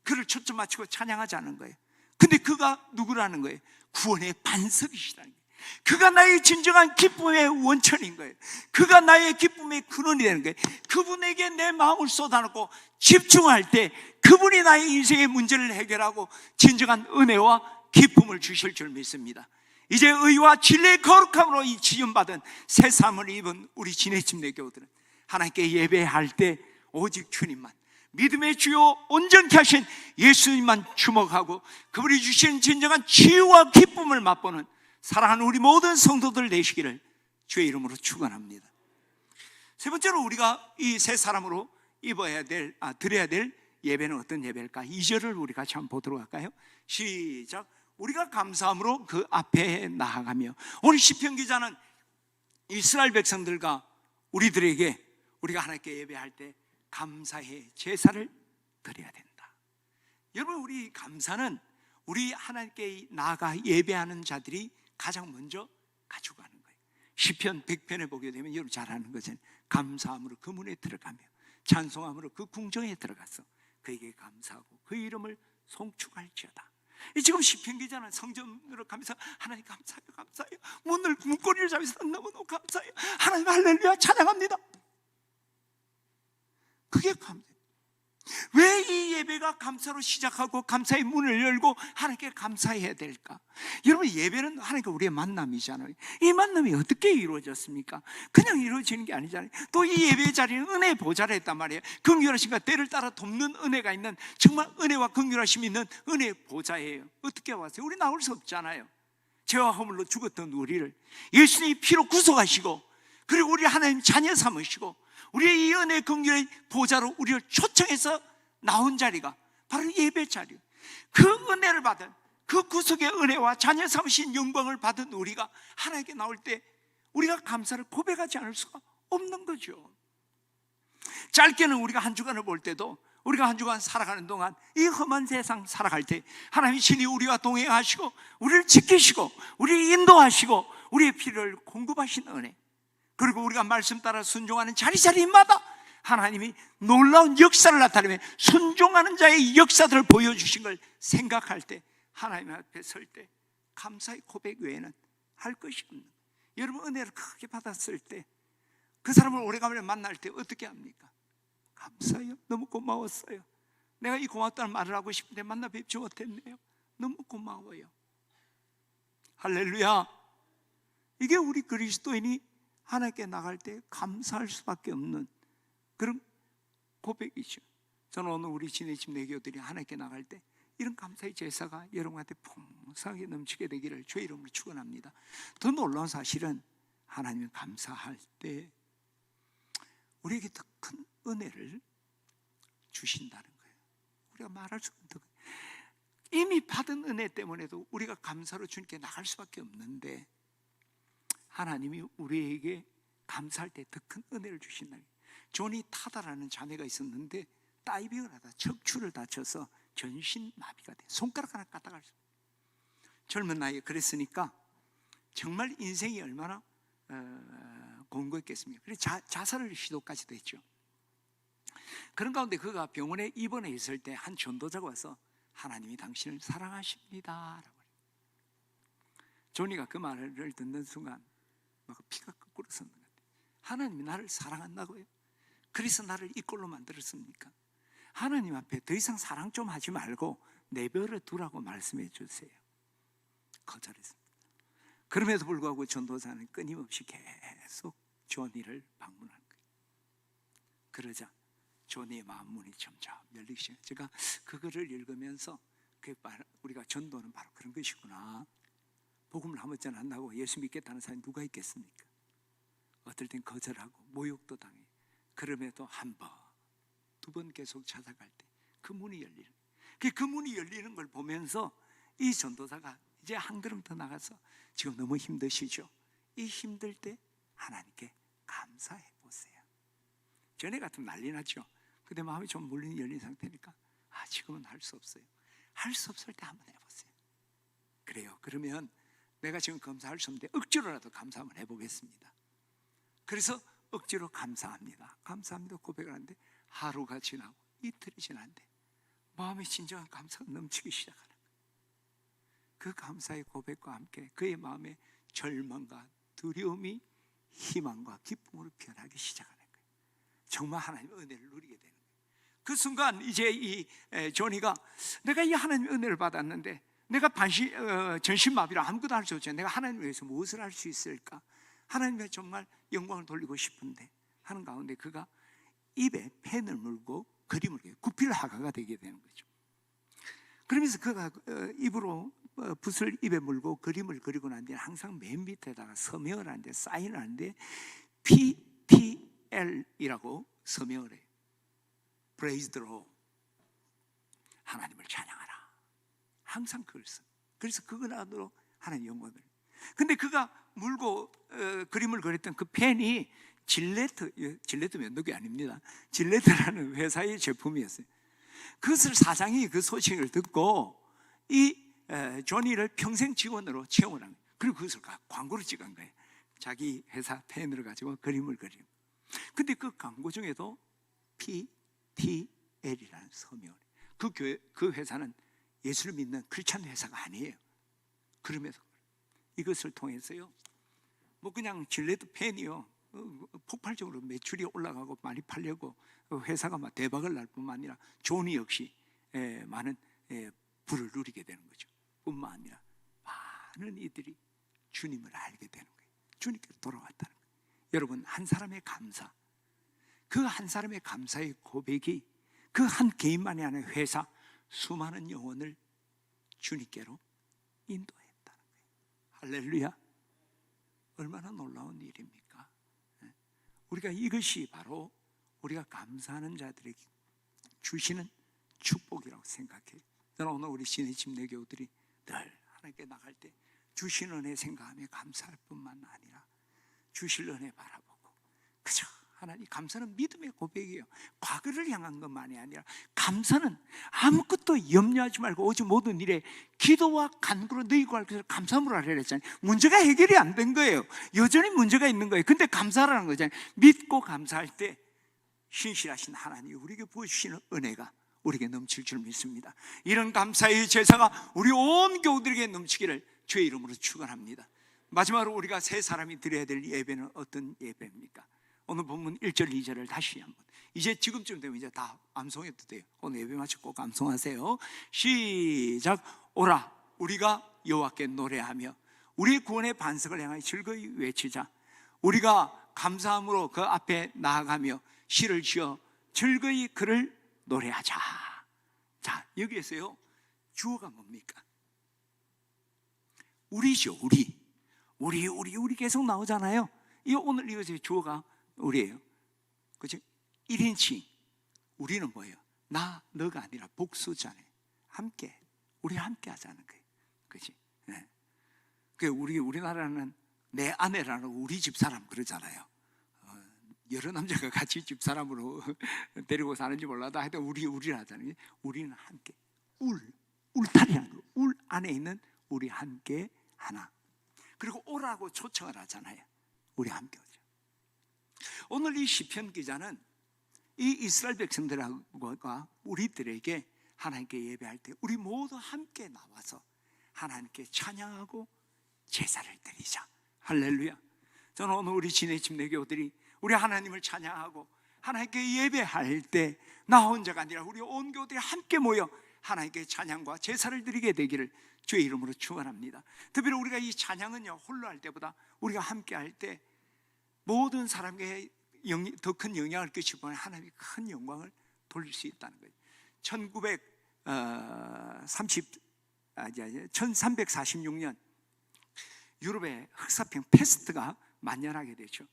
그를 초점 맞추고 찬양하자는 거예요. 근데 그가 누구라는 거예요? 구원의 반석이시라는 거예요. 그가 나의 진정한 기쁨의 원천인 거예요. 그가 나의 기쁨의 근원이 되는 거예요. 그분에게 내 마음을 쏟아놓고 집중할 때 그분이 나의 인생의 문제를 해결하고 진정한 은혜와 기쁨을 주실 줄 믿습니다. 이제 의와 진리의 거룩함으로 이 지음받은 새 삶을 입은 우리 진해침내 교우들은 하나님께 예배할 때 오직 주님만, 믿음의 주요 온전케 하신 예수님만 주목하고 그분이 주신 진정한 치유와 기쁨을 맛보는 사랑하는 우리 모든 성도들 되시기를 주의 이름으로 축원합니다. 세 번째로 우리가 이 새 사람으로 드려야 될 예배는 어떤 예배일까? 2절을 우리 같이 한번 보도록 할까요? 시작. 우리가 감사함으로 그 앞에 나아가며. 오늘 시편 기자는 이스라엘 백성들과 우리들에게 우리가 하나님께 예배할 때 감사의 제사를 드려야 된다. 여러분, 우리 감사는 우리 하나님께 나아가 예배하는 자들이 가장 먼저 가지고 가는 거예요. 시편 100편에 보게 되면 여러분 잘 아는 것은 감사함으로 그 문에 들어가며 찬송함으로 그 궁정에 들어가서 그에게 감사하고 그 이름을 송축할지어다. 지금 시편 기자는 성전으로 가면서 하나님 감사해요, 감사해요. 문고리를 잡아서 너무너무 감사해요. 하나님 할렐루야 찬양합니다. 그게 감사해요. 왜 이 예배가 감사로 시작하고 감사의 문을 열고 하나님께 감사해야 될까? 여러분, 예배는 하나님과 우리의 만남이잖아요. 이 만남이 어떻게 이루어졌습니까? 그냥 이루어지는 게 아니잖아요. 또 이 예배 자리는 은혜의 보좌라 했단 말이에요. 긍휼하심과 때를 따라 돕는 은혜가 있는, 정말 은혜와 긍휼하심이 있는 은혜의 보좌예요. 어떻게 왔어요? 우리 나올 수 없잖아요. 죄와 허물로 죽었던 우리를 예수님이 피로 구속하시고 그리고 우리 하나님 자녀 삼으시고 우리의 이 은혜의 긍휼의 보좌로 우리를 초청해서 나온 자리가 바로 예배 자리예요. 그 은혜를 받은, 그 구속의 은혜와 자녀 삼으신 영광을 받은 우리가 하나님께 나올 때 우리가 감사를 고백하지 않을 수가 없는 거죠. 짧게는 우리가 한 주간을 볼 때도 우리가 한 주간 살아가는 동안 이 험한 세상 살아갈 때 하나님 신이 우리와 동행하시고 우리를 지키시고 우리를 인도하시고 우리의 필요를 공급하신 은혜, 그리고 우리가 말씀 따라 순종하는 자리자리마다 하나님이 놀라운 역사를 나타내며 순종하는 자의 역사들을 보여주신 걸 생각할 때 하나님 앞에 설 때 감사의 고백 외에는 할 것이 없는 거예요. 여러분 은혜를 크게 받았을 때 그 사람을 오래간만에 만날 때 어떻게 합니까? 감사해요. 너무 고마웠어요. 내가 이 고맙다는 말을 하고 싶은데 만나 뵙지 못했네요. 너무 고마워요. 할렐루야. 이게 우리 그리스도인이 하나님께 나갈 때 감사할 수밖에 없는 그런 고백이죠. 저는 오늘 우리 지내집 내교들이 하나님께 나갈 때 이런 감사의 제사가 여러분한테 풍성하게 넘치게 되기를 주의 이름으로 축원합니다. 더 놀라운 사실은 하나님은 감사할 때 우리에게 더 큰 은혜를 주신다는 거예요. 우리가 말할 수 없는 이미 받은 은혜 때문에도 우리가 감사로 주님께 나갈 수밖에 없는데 하나님이 우리에게 감사할 때 더 큰 은혜를 주신다는 거예요. 존이 타다라는 자매가 있었는데 다이빙을 하다 척추를 다쳐서 전신마비가 돼. 손가락 하나 까딱할 수 없어요. 젊은 나이에 그랬으니까 정말 인생이 얼마나 공고했겠습니까? 그래서 자살을 시도까지도 했죠. 그런 가운데 그가 병원에 입원해 있을 때 한 전도자가 와서 하나님이 당신을 사랑하십니다 라고 해요. 조니가 그 말을 듣는 순간 막 피가 거꾸로 섰는 것 같아요. 하나님이 나를 사랑한다고요? 그래서 나를 이 꼴로 만들었습니까? 하나님 앞에 더 이상 사랑 좀 하지 말고 내버려 두라고 말씀해 주세요. 거절했습니다. 그럼에도 불구하고 전도사는 끊임없이 계속 조니를 방문한 거예요. 그러자 조니의 마음 문이 점점 열리기 시작해요. 제가 그거를 읽으면서 우리가 전도는 바로 그런 것이구나. 복음을 한 번 전한다고 예수 믿겠다는 사람이 누가 있겠습니까? 어떨 땐 거절하고 모욕도 당해. 그럼에도 한 번, 두 번 계속 찾아갈 때 그 문이 열리는 거예요. 그 문이 열리는 걸 보면서 이 전도사가 이제 한 걸음 더 나가서 지금 너무 힘드시죠? 이 힘들 때 하나님께 감사해 보세요. 전에 같으면 난리 났죠. 근데 마음이 좀 열린 상태니까 지금은 할 수 없어요. 할 수 없을 때 한번 해보세요. 그래요. 그러면 내가 지금 감사할 수 없는데 억지로라도 감사 한번 해보겠습니다. 그래서 억지로 감사합니다. 감사합니다 고백을 하는데 하루가 지나고 이틀이 지났는데 마음에 진정한 감사가 넘치기 시작하는 거예요. 그 감사의 고백과 함께 그의 마음에 절망과 두려움이 희망과 기쁨으로 변하기 시작하는 거예요. 정말 하나님의 은혜를 누리게 되는 거예요. 그 순간 이제 이 조니가 내가 이 하나님의 은혜를 받았는데 내가 전신마비라 아무것도 할 수 없잖아요. 내가 하나님을 위해서 무엇을 할 수 있을까? 하나님께 정말 영광을 돌리고 싶은데 하는 가운데 그가 입에 펜을 물고 그림을 그려요. 구필화가가 되게 되는 거죠. 그러면서 그가 입으로 붓을 입에 물고 그림을 그리고 난 뒤에 항상 맨 밑에다가 서명을 하는데 사인을 하는데 PTL이라고 서명을 해요. Praise the Lord. 하나님을 찬양하라. 항상 그걸 써. 그래서 그거나로 하나님 영광을. 근데 그가 물고 그림을 그렸던 그 펜이 질레트 면도기 아닙니다. 질레트라는 회사의 제품이었어요. 그것을 사장이 그 소식을 듣고 이 조니를 평생 직원으로 채용을 한 거예요. 그리고 그것을 광고로 찍은 거예요. 자기 회사 펜을 가지고 그림을 그리고. 근데 그 광고 중에도 PTL이라는 서명을 해요. 그 회사는 예수를 믿는 크리스찬 회사가 아니에요. 그럼에도 이것을 통해서요, 뭐 그냥 질레트 펜이요 폭발적으로 매출이 올라가고 많이 팔려고 회사가 막 대박을 날 뿐만 아니라 조니 역시 많은 부를 누리게 되는 거죠. 뿐만 아니라 많은 이들이 주님을 알게 되는 거예요. 주님께로 돌아왔다는 거예요. 여러분, 한 사람의 감사, 그 한 사람의 감사의 고백이 그 한 개인만이 아니라 회사 수많은 영혼을 주님께로 인도했다는 거예요. 할렐루야. 얼마나 놀라운 일입니까? 우리가 이것이 바로 우리가 감사하는 자들에게 주시는 축복이라고 생각해요. 저는 오늘 우리 신의집 내교우들이 늘 하나님께 나갈 때 주신 은혜 생각하며 감사할 뿐만 아니라 주실 은혜 바라보고 그저 하나님, 감사는 믿음의 고백이에요. 과거를 향한 것만이 아니라 감사는 아무것도 염려하지 말고 오직 모든 일에 기도와 간구로 너희 구할 것을 감사함으로 하라 했잖아요. 문제가 해결이 안 된 거예요. 여전히 문제가 있는 거예요. 근데 감사라는 거잖아요. 믿고 감사할 때 신실하신 하나님이 우리에게 부어주시는 은혜가 우리에게 넘칠 줄 믿습니다. 이런 감사의 제사가 우리 온 교우들에게 넘치기를 주의 이름으로 축원합니다. 마지막으로 우리가 세 사람이 드려야 될 예배는 어떤 예배입니까? 오늘 본문 1절 2절을 다시 한번, 이제 지금쯤 되면 이제 다 암송해도 돼요. 오늘 예배 마치고 꼭 암송하세요. 시작. 오라 우리가 여호와께 노래하며 우리 구원의 반석을 향하여 즐거이 외치자. 우리가 감사함으로 그 앞에 나아가며 시를 지어 즐거이 그를 노래하자. 자, 여기에서요 주어가 뭡니까? 우리죠. 우리 계속 나오잖아요. 이 오늘 이것의 주어가 우리예요. 그죠? 1인칭. 우리는 뭐예요? 나, 너가 아니라 복수잖아요. 함께. 우리 함께 하자는 거예요. 그치? 네. 우리나라는 내 아내라는 우리 집사람 그러잖아요. 여러 남자가 같이 집사람으로 데리고 사는지 몰라도 하여튼 우리라 하잖아요. 우리는 함께. 울타리라는 거. 울 안에 있는 우리 함께 하나. 그리고 오라고 초청을 하잖아요. 우리 함께 오죠. 오늘 이 시편 기자는 이 이스라엘 백성들과 우리들에게 하나님께 예배할 때 우리 모두 함께 나와서 하나님께 찬양하고 제사를 드리자. 할렐루야. 저는 오늘 우리 진해 침례교들이 우리 하나님을 찬양하고 하나님께 예배할 때 나 혼자가 아니라 우리 온 교들이 함께 모여 하나님께 찬양과 제사를 드리게 되기를 주의 이름으로 축원합니다. 특별히 우리가 이 찬양은요 홀로 할 때보다 우리가 함께 할 때 모든 사람에게 더 큰 영향을 끼치고 하나님이 큰 영광을 돌릴 수 있다는 거예요. 1346년 유럽의 흑사병 패스트가 만연하게 되죠.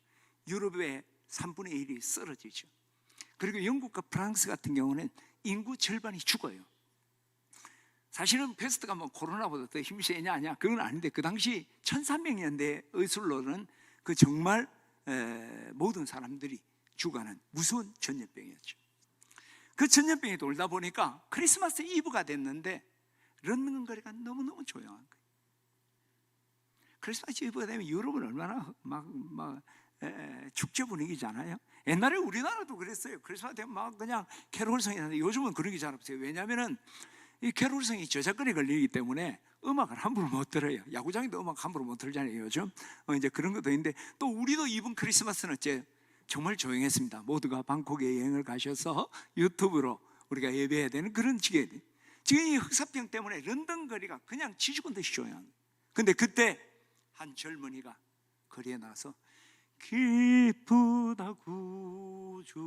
유럽의 3분의 1이 쓰러지죠. 그리고 영국과 프랑스 같은 경우는 인구 절반이 죽어요. 사실은 패스트가 뭐 코로나보다 더 힘이 세냐 아니야 그건 아닌데, 그 당시 1300년대 의술로는 그 정말 모든 사람들이 죽어가는 무서운 전염병이었죠. 그 전염병이 돌다 보니까 크리스마스 이브가 됐는데 런던 거리가 너무너무 조용한 거예요. 크리스마스 이브가 되면 유럽은 얼마나 축제 분위기잖아요. 옛날에 우리나라도 그랬어요. 크리스마스 되면 막 그냥 캐롤성이 나는데 요즘은 그런 게 잘 없어요. 왜냐하면 이 캐롤성이 저작권에 걸리기 때문에 음악을 함부로 못 들어요. 야구장에도 음악 함부로 못 들잖아요 요즘. 이제 그런 것도 있는데, 또 우리도 이번 크리스마스는 어째 정말 조용했습니다. 모두가 방콕에 여행을 가셔서 유튜브로 우리가 예배해야 되는 그런 지경이 돼요. 지금 이 흑사병 때문에 런던 거리가 그냥 지죽은 듯이 조용한 거예요. 근데 그때 한 젊은이가 거리에 나와서 기쁘다 구주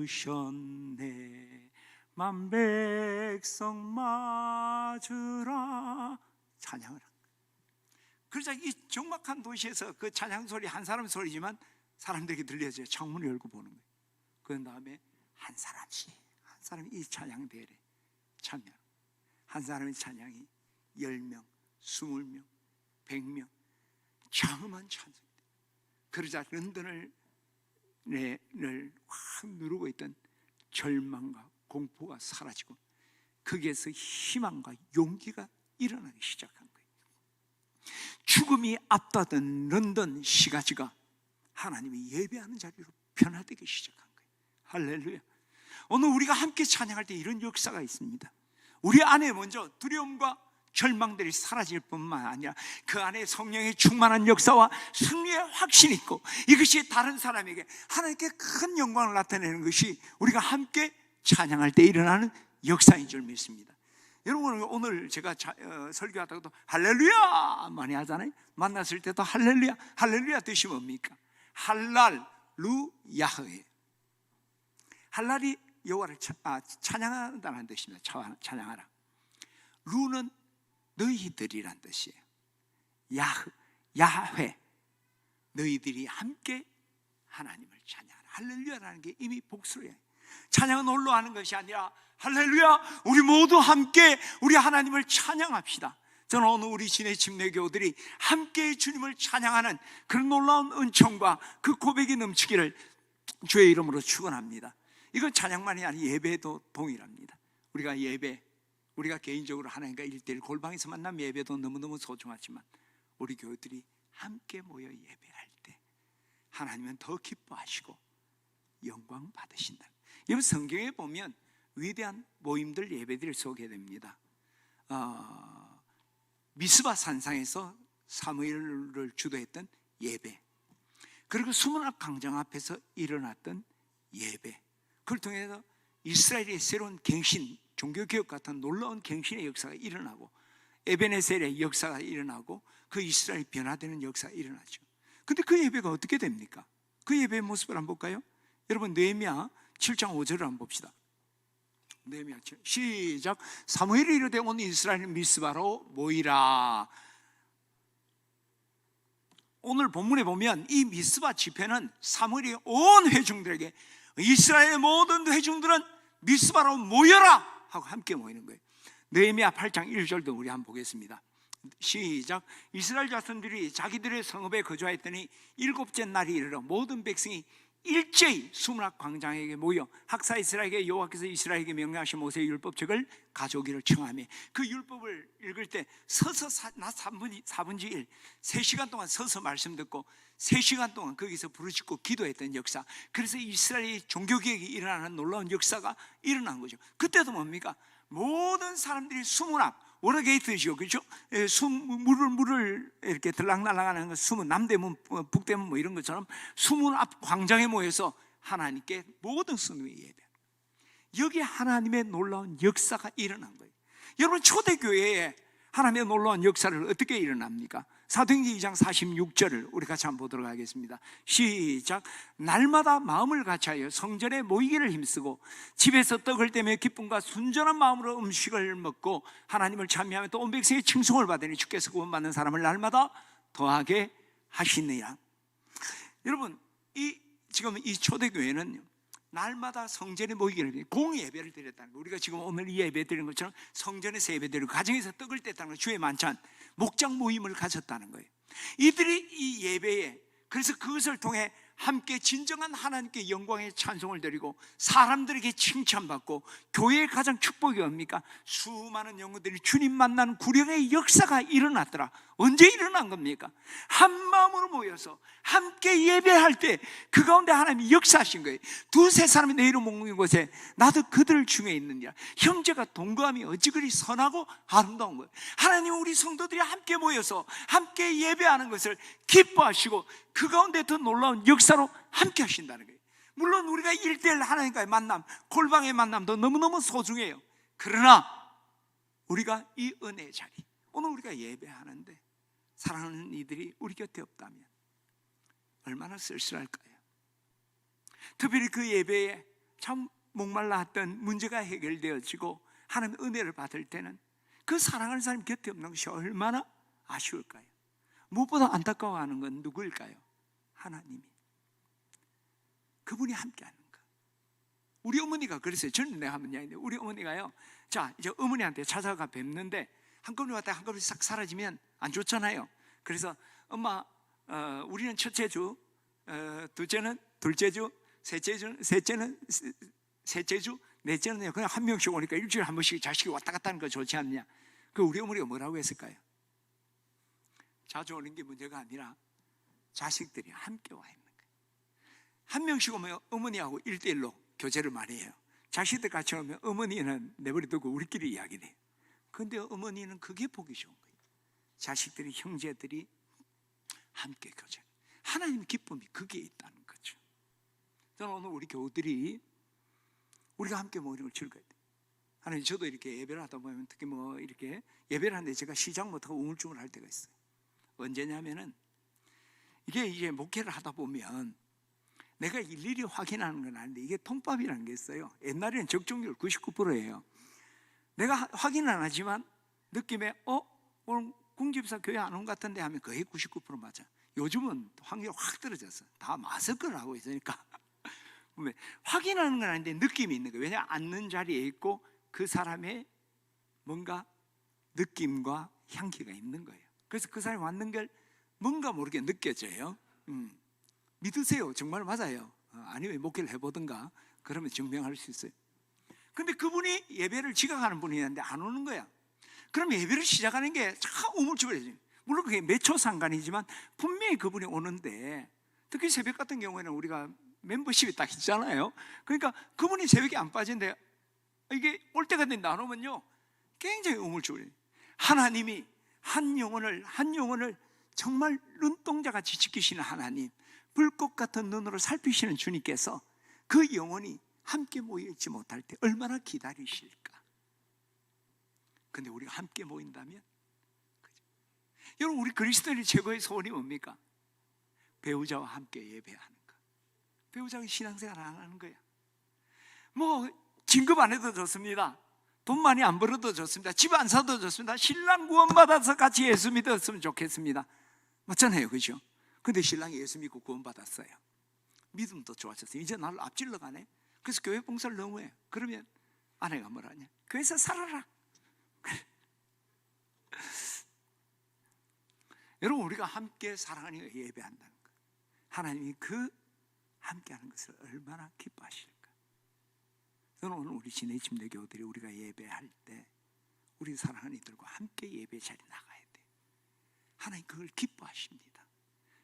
오셨네 만백성 맞으라 찬양을 한 거예요. 그러자 이 적막한 도시에서 그 찬양 소리 한 사람 소리지만 사람들에게 들려져요. 창문을 열고 보는 거예요. 그 다음에 한 사람이 이 찬양 대회에 참여. 한 사람의 찬양이 10명, 20명, 100명 장엄한 찬송. 그러자 런던을 확 누르고 있던 절망과 공포가 사라지고 거기에서 희망과 용기가 일어나기 시작한 거예요. 죽음이 앞다던 런던 시가지가 하나님이 예배하는 자리로 변화되기 시작한 거예요. 할렐루야. 오늘 우리가 함께 찬양할 때 이런 역사가 있습니다. 우리 안에 먼저 두려움과 절망들이 사라질 뿐만 아니라 그 안에 성령의 충만한 역사와 승리의 확신이 있고, 이것이 다른 사람에게 하나님께 큰 영광을 나타내는 것이 우리가 함께 찬양할 때 일어나는 역사인 줄 믿습니다. 여러분, 오늘 제가 설교하다가도 할렐루야 많이 하잖아요. 만났을 때도 할렐루야. 할렐루야 뜻이 뭡니까? 할랄루야흐예요. 할랄이 여호와를 찬양한다는 뜻입니다. 찬양하라. 루는 너희들이란 뜻이에요. 야훼, 너희들이 함께 하나님을 찬양하라. 할렐루야라는 게 이미 복수예요. 찬양은 홀로 하는 것이 아니라 할렐루야, 우리 모두 함께 우리 하나님을 찬양합시다. 저는 오늘 우리 진해 침례교들이 함께 주님을 찬양하는 그런 놀라운 은총과 그 고백이 넘치기를 주의 이름으로 축원합니다. 이건 찬양만이 아니라 예배도 동일합니다. 우리가 개인적으로 하나님과 1:1 골방에서 만난 예배도 너무너무 소중하지만 우리 교회들이 함께 모여 예배할 때 하나님은 더 기뻐하시고 영광 받으신다. 여러분, 성경에 보면 위대한 모임들 예배들을 쏘게 됩니다. 미스바 산상에서 사무엘을 주도했던 예배, 그리고 수문학 광장 앞에서 일어났던 예배, 그걸 통해서 이스라엘의 새로운 갱신, 종교개혁 같은 놀라운 갱신의 역사가 일어나고 에베네셀의 역사가 일어나고 그 이스라엘이 변화되는 역사가 일어나죠. 근데 그 예배가 어떻게 됩니까? 그 예배의 모습을 한번 볼까요? 여러분 느헤미야 7장 5절을 한번 봅시다. 느헤미야 7, 시작. 사무엘이 이르되 온 이스라엘 미스바로 모이라. 오늘 본문에 보면 이 미스바 집회는 사무엘이 온 회중들에게, 이스라엘의 모든 회중들은 미스바로 모여라 하고 함께 모이는 거예요. 느헤미야 8장 1절도 우리 한번 보겠습니다. 시작. 이스라엘 자손들이 자기들의 성읍에 거주하였더니 일곱째 날이 이르러 모든 백성이 일제히 수문학 광장에게 모여 학사 이스라엘에게 여호와께서 이스라엘에게 명령하신 모세의 율법책을 가져오기를 청하며, 그 율법을 읽을 때 서서 낮 4분의 1 3시간 동안 서서 말씀 듣고 3시간 동안 거기서 부르짖고 기도했던 역사, 그래서 이스라엘의 종교개혁이 일어나는 놀라운 역사가 일어난 거죠. 그때도 뭡니까? 모든 사람들이 수문앞, 워러게이트죠, 그렇죠? 물을 이렇게 들락날락하는 수문, 남대문, 북대문 뭐 이런 것처럼 수문 앞 광장에 모여서 하나님께 모든 수능의 예배, 여기 하나님의 놀라운 역사가 일어난 거예요. 여러분 초대교회에 하나님의 놀라운 역사를 어떻게 일어납니까? 사도행전 2장 46절을 우리 같이 한번 보도록 하겠습니다. 시작. 날마다 마음을 같이하여 성전에 모이기를 힘쓰고 집에서 떡을 떼며 기쁨과 순전한 마음으로 음식을 먹고 하나님을 찬미하며 또 온 백성의 칭송을 받으니 주께서 구원받는 사람을 날마다 더하게 하시느니라. 여러분 지금 이 초대교회는 날마다 성전에 모이기를, 공예배를 드렸다는 거예요. 우리가 지금 오늘 이 예배 드리는 것처럼 성전에서 예배 드리고 가정에서 떡을 뗐다는 거예요. 주의 만찬, 목장 모임을 가졌다는 거예요. 이들이 이 예배에, 그래서 그것을 통해 함께 진정한 하나님께 영광의 찬송을 드리고 사람들에게 칭찬받고, 교회의 가장 축복이 뭡니까? 수많은 영혼들이 주님 만나는 구령의 역사가 일어났더라. 언제 일어난 겁니까? 한 마음으로 모여서 함께 예배할 때 그 가운데 하나님이 역사하신 거예요. 두세 사람이 내 이름 모이는 곳에 나도 그들 중에 있느니라. 형제가 동거함이 어찌 그리 선하고 아름다운 거예요. 하나님은 우리 성도들이 함께 모여서 함께 예배하는 것을 기뻐하시고 그 가운데 더 놀라운 역사로 함께 하신다는 거예요. 물론 우리가 1:1 하나님과의 만남, 골방의 만남도 너무너무 소중해요. 그러나 우리가 이 은혜의 자리, 오늘 우리가 예배하는데 사랑하는 이들이 우리 곁에 없다면 얼마나 쓸쓸할까요? 특별히 그 예배에 참 목말라 했던 문제가 해결되어지고 하나님의 은혜를 받을 때는 그 사랑하는 사람 곁에 없는 것이 얼마나 아쉬울까요? 무엇보다 안타까워하는 건 누구일까요? 하나님이. 그분이 함께하는 거. 우리 어머니가 그랬어요. 저는 내가 한번 이야기했는데, 우리 어머니가요, 자 이제 어머니한테 찾아가 뵙는데 한꺼번에 왔다 한꺼번에 싹 사라지면 안 좋잖아요. 그래서 엄마, 우리는 첫째 주, 둘째는 둘째 주, 셋째는 셋째 주, 넷째는 그냥 한 명씩 오니까 일주일에 한 번씩 자식이 왔다 갔다 하는 거 좋지 않냐? 그 우리 어머니가 뭐라고 했을까요? 자주 오는 게 문제가 아니라 자식들이 함께 와 있는 거예요. 한 명씩 오면 어머니하고 1:1로 교제를 많이 해요. 자식들 같이 오면 어머니는 내버려 두고 우리끼리 이야기를 해요. 그런데 어머니는 그게 보기 좋은 거예요. 자식들이, 형제들이 함께 교제. 하나님 기쁨이 그게 있다는 거죠. 저는 오늘 우리 교우들이 우리가 함께 모이는 걸 즐거워해요. 하나님, 저도 이렇게 예배를 하다 보면 특히 뭐 이렇게 예배를 하는데 제가 시작 못하고 우물쭈물 할 때가 있어요. 언제냐면은 이게 이제 목회를 하다 보면 내가 일일이 확인하는 건 아닌데 이게 통밥이라는 게 있어요. 옛날에는 적중률 99%예요. 내가 확인은 안 하지만 느낌에 오늘 궁집사 교회 안 온 것 같은데 하면 거의 99% 맞아. 요즘은 확률이 확 떨어졌어. 다 마스크를 하고 있으니까 확인하는 건 아닌데 느낌이 있는 거예요. 왜냐하면 앉는 자리에 있고 그 사람의 뭔가 느낌과 향기가 있는 거예요. 그래서 그 사람이 왔는 걸 뭔가 모르게 느껴져요. 믿으세요. 정말 맞아요. 아니면 목회를 해보든가 그러면 증명할 수 있어요. 근데 그분이 예배를 지각하는 분이 있는데 안 오는 거야. 그럼 예배를 시작하는 게 참 우물쭈물해져요. 물론 그게 몇 초 상관이지만 분명히 그분이 오는데, 특히 새벽 같은 경우에는 우리가 멤버십이 딱 있잖아요. 그러니까 그분이 새벽에 안 빠진데 이게 올 때가 된다 안 오면요 굉장히 우물쭈물. 하나님이 한 영혼을 정말 눈동자같이 지키시는 하나님, 불꽃 같은 눈으로 살피시는 주님께서 그 영혼이 함께 모여있지 못할 때 얼마나 기다리실까. 근데 우리가 함께 모인다면, 그죠? 여러분, 우리 그리스도인의 최고의 소원이 뭡니까? 배우자와 함께 예배하는 거. 배우자가 신앙생활 안 하는 거야. 뭐 진급 안 해도 좋습니다. 돈 많이 안 벌어도 좋습니다. 집 안 사도 좋습니다. 신랑 구원받아서 같이 예수 믿었으면 좋겠습니다. 맞잖아요, 그죠? 근데 신랑이 예수 믿고 구원받았어요. 믿음도 좋아졌어요. 이제 나를 앞질러 가네. 그래서 교회 봉사를 너무 해요. 그러면 아내가 뭐라 하냐? 교회에서 살아라. 여러분, 우리가 함께 사랑하니 예배한다는 것, 하나님이 그 함께하는 것을 얼마나 기뻐하실까. 저는 오늘 우리 진해 침례교우들이 우리가 예배할 때 우리 사랑하는 이들과 함께 예배 자리 나가야 돼. 하나님 그걸 기뻐하십니다.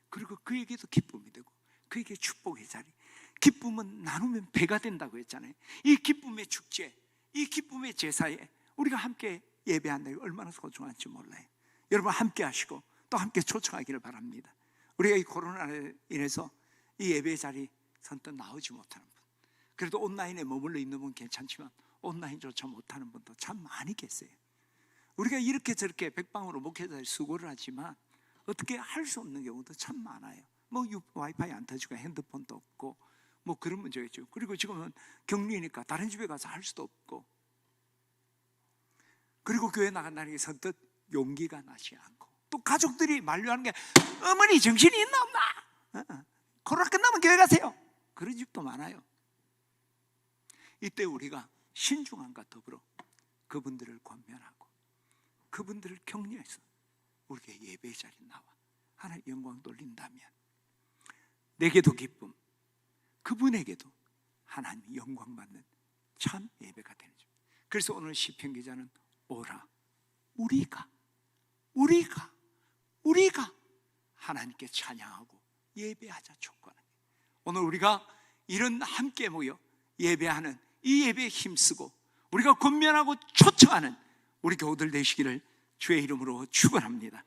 그리고 그에게도 기쁨이 되고 그에게 축복의 자리. 기쁨은 나누면 배가 된다고 했잖아요. 이 기쁨의 축제, 이 기쁨의 제사에 우리가 함께 예배한다는 게 얼마나 소중한지 몰라요. 여러분 함께 하시고 또 함께 초청하기를 바랍니다. 우리가 이 코로나로 인해서 이 예배 자리 선뜻 나오지 못하는 분, 그래도 온라인에 머물러 있는 분 괜찮지만 온라인조차 못하는 분도 참 많이 계세요. 우리가 이렇게 저렇게 백방으로 목회자들 수고를 하지만 어떻게 할 수 없는 경우도 참 많아요. 뭐 와이파이 안 터지고 핸드폰도 없고 뭐 그런 문제가 있죠. 그리고 지금은 격리니까 다른 집에 가서 할 수도 없고, 그리고 교회 나간다는 게 선뜻 용기가 나지 않고, 또 가족들이 만류하는 게 어머니 정신이 있나 없나? 코로나 끝나면 교회 가세요. 그런 집도 많아요. 이때 우리가 신중함과 더불어 그분들을 권면하고 그분들을 격려해서 우리가 예배 자리에 나와 하나님 영광 돌린다면 내게도 기쁨, 그분에게도 하나님 영광 받는 참 예배가 되는 줄. 그래서 오늘 시편 기자는 오라, 우리가 하나님께 찬양하고 예배하자 촉구하는 거예요. 오늘 우리가 이런 함께 모여 예배하는 이 예배에 힘쓰고 우리가 권면하고 초청하는 우리 교우들 되시기를 주의 이름으로 축원합니다.